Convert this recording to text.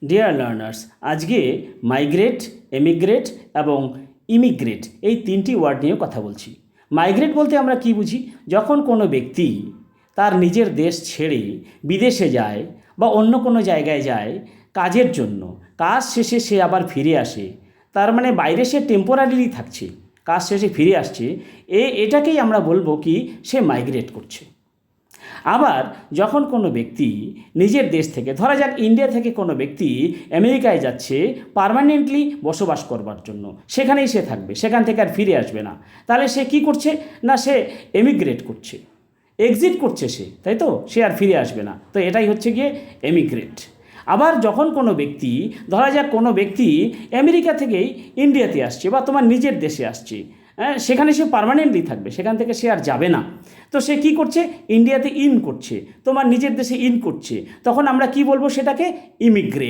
Dear learners, আজকে migrate, এমিগ্রেট এবং immigrate এই তিনটি ওয়ার্ড নিয়ে কথা বলছি। মাইগ্রেট বলতে আমরা কি বুঝি? যখন কোনো ব্যক্তি তার নিজের দেশ ছেড়ে বিদেশে যায় বা অন্য কোনো জায়গায় যায় কাজের জন্য, কাজ শেষে সে আবার ফিরে আসে, তার মানে বাইরে সে টেম্পোরারিলি থাকছে, কাজ শেষে ফিরে আসছে, এটাকেই আমরা বলবো কি সে মাইগ্রেট করছে। আবার যখন কোনো ব্যক্তি নিজের দেশ থেকে, ধরা যাক ইন্ডিয়া থেকে কোনো ব্যক্তি আমেরিকায় যাচ্ছে পার্মানেন্টলি বসবাস করবার জন্য, সেখানেই সে থাকবে, সেখান থেকে আর ফিরে আসবে না, তাহলে সে কি করছে না সে এমিগ্রেট করছে, এক্সিট করছে সে, তাই তো? সে আর ফিরে আসবে না, তো এটাই হচ্ছে গিয়ে এমিগ্রেট। আবার যখন কোনো ব্যক্তি, ধরা যাক কোনো ব্যক্তি আমেরিকা থেকেই ইন্ডিয়াতে আসছে বা তোমার নিজের দেশে আসছে, সেখানে সে পার্মানেন্টলি থাকবে, সেখান থেকে সে আর যাবে না, তো সে কি করছে? ইন্ডিয়াতে ইন করছে, তোমার নিজের দেশে ইন করছে, তখন আমরা কি বলবো? সেটাকে ইমিগ্রেট।